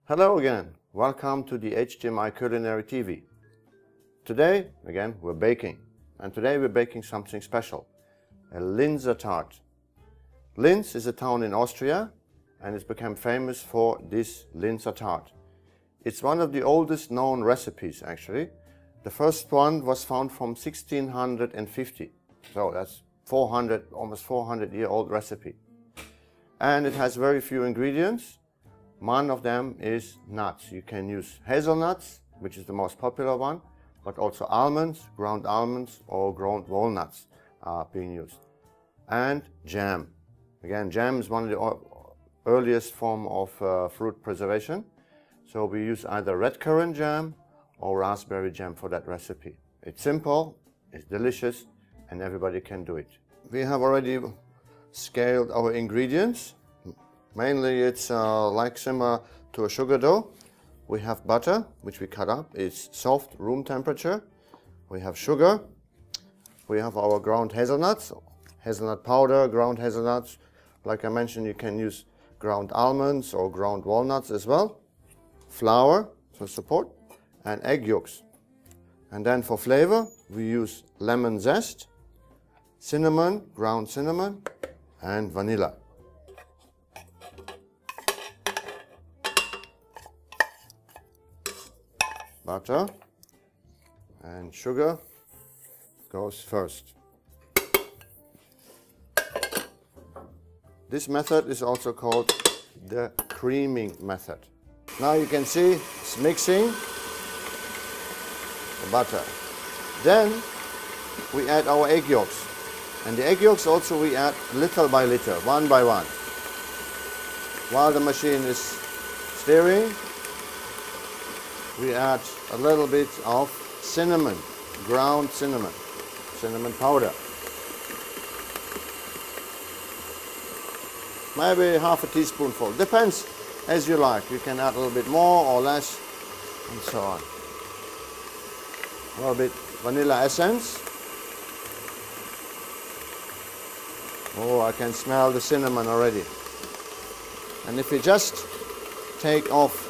Hello again, welcome to the HTMi Culinary TV. Today, again, we're baking. And today we're baking something special, a Linzer Tart. Linz is a town in Austria and it's become famous for this Linzer Tart. It's one of the oldest known recipes actually. The first one was found from 1650, so that's almost 400-year-old recipe. And it has very few ingredients. One of them is nuts. You can use hazelnuts, which is the most popular one, but also almonds, ground almonds or ground walnuts are being used. And jam. Again, jam is one of the earliest form of fruit preservation. So we use either red currant jam or raspberry jam for that recipe. It's simple, it's delicious, and everybody can do it. We have already scaled our ingredients. Mainly it's like similar to a sugar dough. We have butter, which we cut up. It's soft, room temperature. We have sugar. We have our ground hazelnuts, hazelnut powder, ground hazelnuts. Like I mentioned, you can use ground almonds or ground walnuts as well. Flour for support and egg yolks. And then for flavor, we use lemon zest, cinnamon, ground cinnamon, and vanilla. Butter and sugar goes first. This method is also called the creaming method. Now you can see it's mixing the butter. Then we add our egg yolks. And the egg yolks also we add little by little, one by one. While the machine is stirring, we add a little bit of cinnamon, ground cinnamon, cinnamon powder. Maybe half a teaspoonful, depends as you like. You can add a little bit more or less and so on. A little bit vanilla essence. Oh, I can smell the cinnamon already. And if you just take off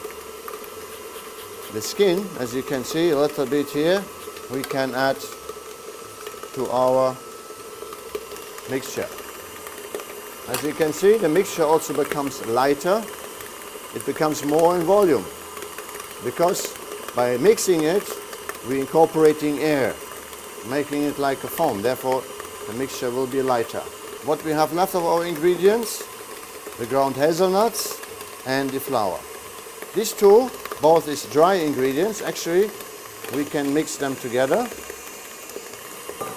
the skin, as you can see, a little bit here, we can add to our mixture. As you can see, the mixture also becomes lighter. It becomes more in volume because by mixing it, we're incorporating air, making it like a foam. Therefore, the mixture will be lighter. What we have left of our ingredients, the ground hazelnuts and the flour. These two, both is dry ingredients. Actually, we can mix them together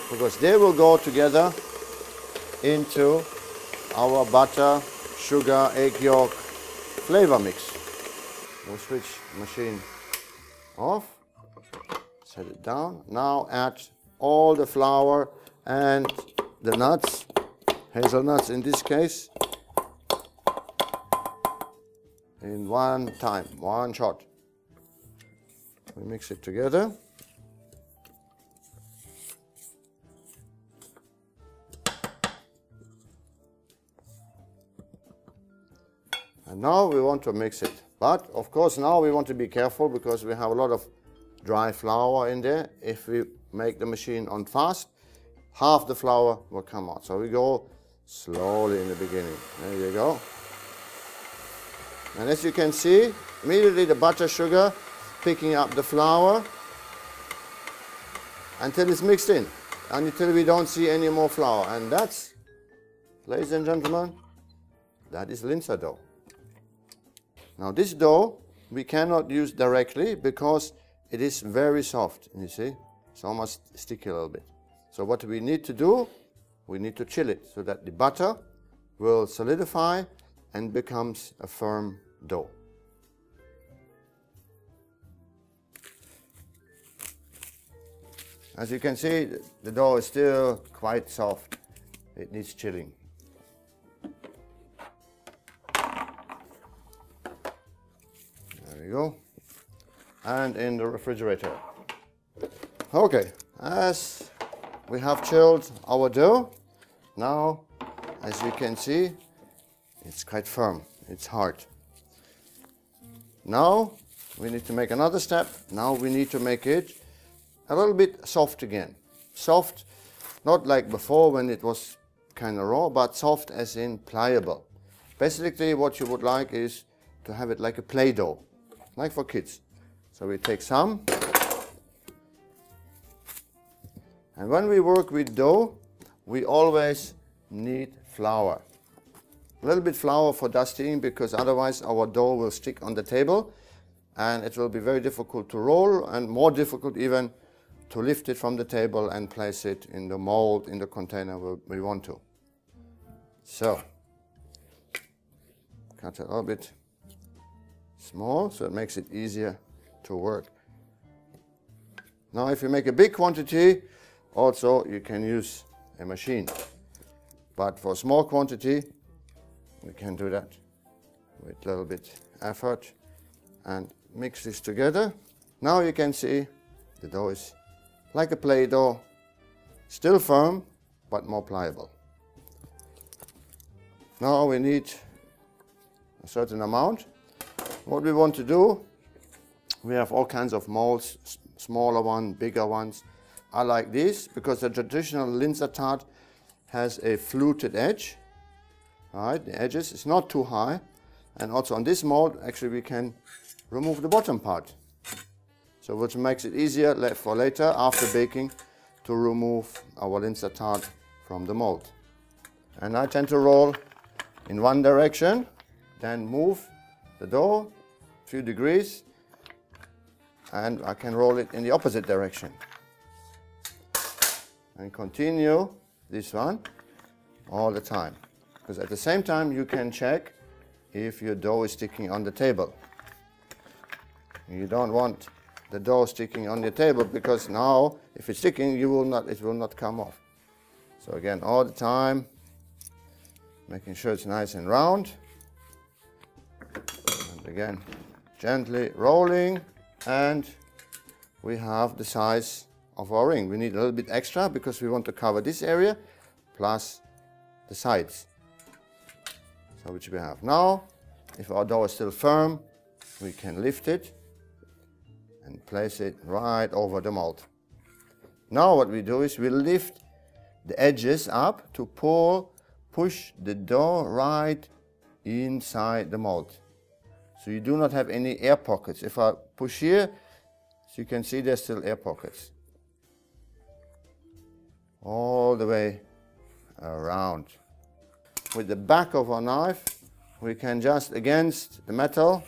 because they will go together into our butter, sugar, egg yolk flavor mix. We'll switch the machine off, set it down. Now add all the flour and the nuts, hazelnuts in this case, in one time, one shot. We mix it together. And now we want to mix it. But of course now we want to be careful because we have a lot of dry flour in there. If we make the machine on fast, half the flour will come out. So we go slowly in the beginning. There you go. And as you can see, immediately the butter, sugar, picking up the flour until it's mixed in, until we don't see any more flour. And that's, ladies and gentlemen, that is Linzer dough. Now this dough we cannot use directly because it is very soft. You see, it's almost sticky a little bit. So what we need to do, we need to chill it so that the butter will solidify and becomes a firm dough. As you can see, the dough is still quite soft. It needs chilling. There we go. And in the refrigerator. Okay, as we have chilled our dough, now, as you can see, it's quite firm. It's hard. Now we need to make another step. Now we need to make it a little bit soft again. Soft, not like before when it was kind of raw, but soft as in pliable. Basically what you would like is to have it like a Play-Doh, like for kids. So we take some, and when we work with dough, we always need flour. A little bit flour for dusting, because otherwise our dough will stick on the table and it will be very difficult to roll, and more difficult even to lift it from the table and place it in the mold, in the container we want to. So, cut it a little bit small so it makes it easier to work. Now if you make a big quantity, also you can use a machine. But for a small quantity, we can do that with a little bit effort and mix this together. Now you can see the dough is like a Play-Doh, still firm but more pliable. Now we need a certain amount. What we want to do, we have all kinds of molds, smaller ones, bigger ones. I like this because the traditional Linzer tart has a fluted edge. Right, the edges is not too high, and also on this mold actually we can remove the bottom part. So which makes it easier for later after baking to remove our Linzer tart from the mold. And I tend to roll in one direction, then move the dough a few degrees, and I can roll it in the opposite direction. And continue this one all the time. Because at the same time you can check if your dough is sticking on the table. You don't want the dough sticking on your table, because now if it's sticking it will not come off. So again, all the time making sure it's nice and round, and again gently rolling, and we have the size of our ring. We need a little bit extra because we want to cover this area plus the sides. So which we have now. If our dough is still firm, we can lift it and place it right over the mold. Now what we do is we lift the edges up to push the dough right inside the mold. So you do not have any air pockets. If I push here, so you can see there's still air pockets. All the way around. With the back of our knife, we can just against the metal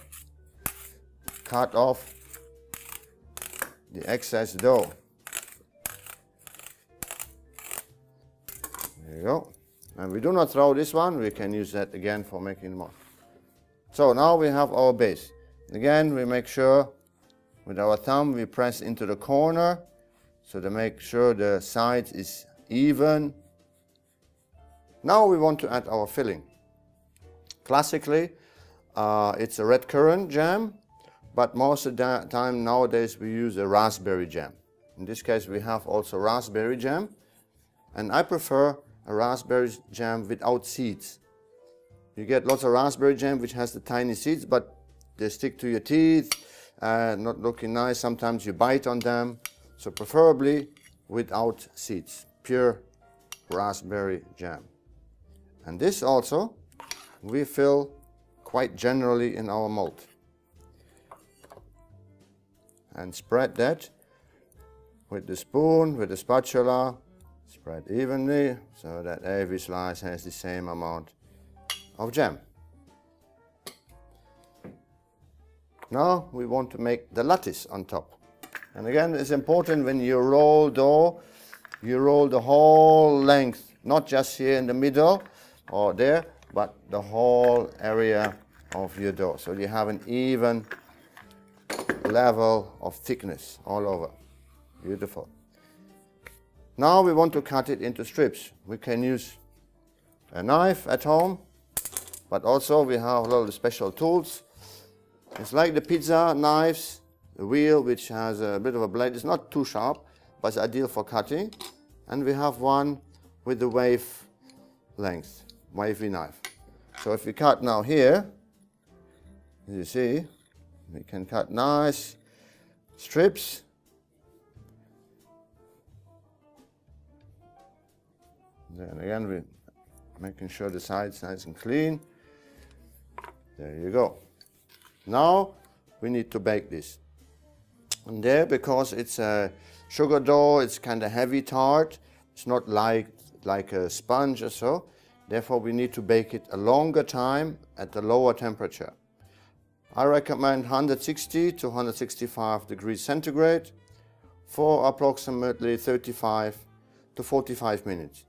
cut off the excess dough. There you go. And we do not throw this one, we can use that again for making more. So now we have our base. Again, we make sure with our thumb we press into the corner so to make sure the sides is even. Now we want to add our filling. Classically, it's a red currant jam, but most of the time nowadays we use a raspberry jam. In this case we have also raspberry jam, and I prefer a raspberry jam without seeds. You get lots of raspberry jam which has the tiny seeds, but they stick to your teeth, not looking nice. Sometimes you bite on them, so preferably without seeds, pure raspberry jam. And this also we fill quite generally in our mold and spread that with the spoon, with the spatula, spread evenly so that every slice has the same amount of jam. Now we want to make the lattice on top. And again, it's important when you roll dough, you roll the whole length, not just here in the middle or there, but the whole area of your dough. So you have an even level of thickness all over. Beautiful. Now we want to cut it into strips. We can use a knife at home, but also we have a lot of special tools. It's like the pizza knives, the wheel which has a bit of a blade. It's not too sharp, but it's ideal for cutting. And we have one with the wave length, wavy knife. So if we cut now here, as you see, We can cut nice strips. Then again, we're making sure the sides nice and clean. There you go. Now we need to bake this. And there, because it's a sugar dough, it's kind of heavy tart. It's not like a sponge or so. Therefore, we need to bake it a longer time at a lower temperature. I recommend 160 to 165 degrees centigrade for approximately 35 to 45 minutes.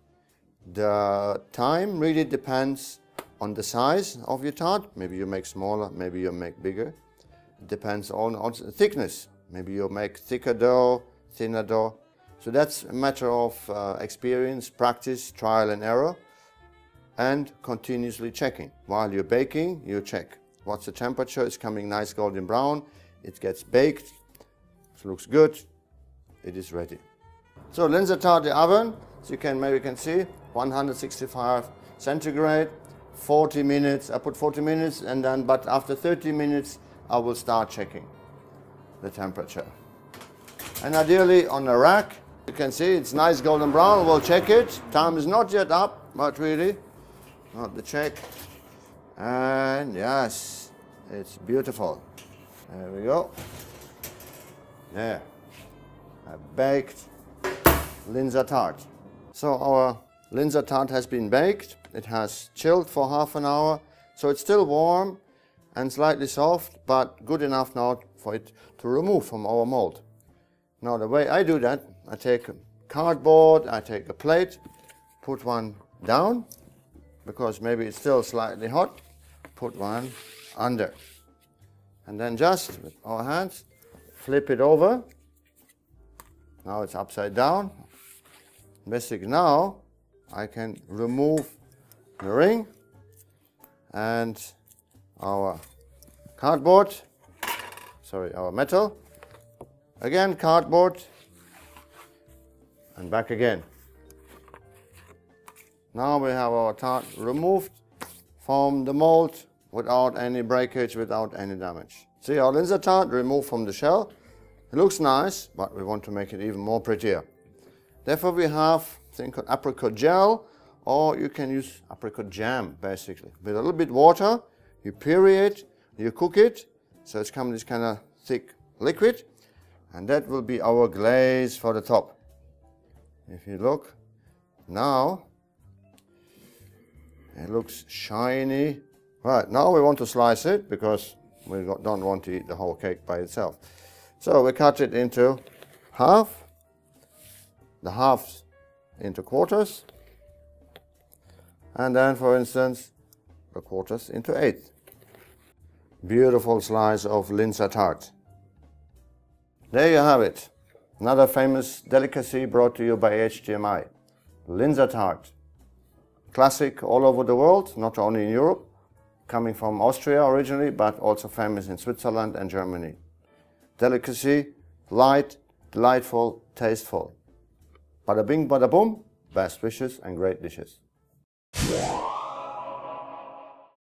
The time really depends on the size of your tart. Maybe you make smaller, maybe you make bigger. It depends on the thickness. Maybe you make thicker dough, thinner dough. So that's a matter of experience, practice, trial and error, and continuously checking. While you're baking, you check. What's the temperature? It's coming nice golden brown. It gets baked. It looks good. It is ready. So Linzer Tart, the oven, so maybe you can see, 165 centigrade, 40 minutes. I put 40 minutes, and then, but after 30 minutes, I will start checking the temperature. And ideally on a rack, you can see it's nice golden brown. We'll check it. Time is not yet up, but really, not the check. And yes, it's beautiful. There we go. There, a baked Linzer Tart. So our Linzer Tart has been baked. It has chilled for half an hour. So it's still warm and slightly soft, but good enough now for it to remove from our mold. Now the way I do that, I take a cardboard, I take a plate, put one down, because maybe it's still slightly hot, put one under. And then just with our hands, flip it over. Now it's upside down. Basically now I can remove the ring and our cardboard, our metal. Again, cardboard, and back again. Now we have our tart removed from the mold without any breakage, without any damage. See our Linzer Tart removed from the shell. It looks nice, but we want to make it even more prettier. Therefore we have a thing called apricot gel, or you can use apricot jam basically. With a little bit water, you puree it, you cook it, so it's coming this kind of thick liquid. And that will be our glaze for the top. If you look, now it looks shiny. Right, now we want to slice it because we don't want to eat the whole cake by itself. So we cut it into half, the halves into quarters, and then, for instance, the quarters into eighths. Beautiful slice of Linzer Tart. There you have it. Another famous delicacy brought to you by HTMi. Linzer Tart. Classic all over the world, not only in Europe. Coming from Austria originally, but also famous in Switzerland and Germany. Delicacy, light, delightful, tasteful. Bada bing, bada boom. Best wishes and great dishes.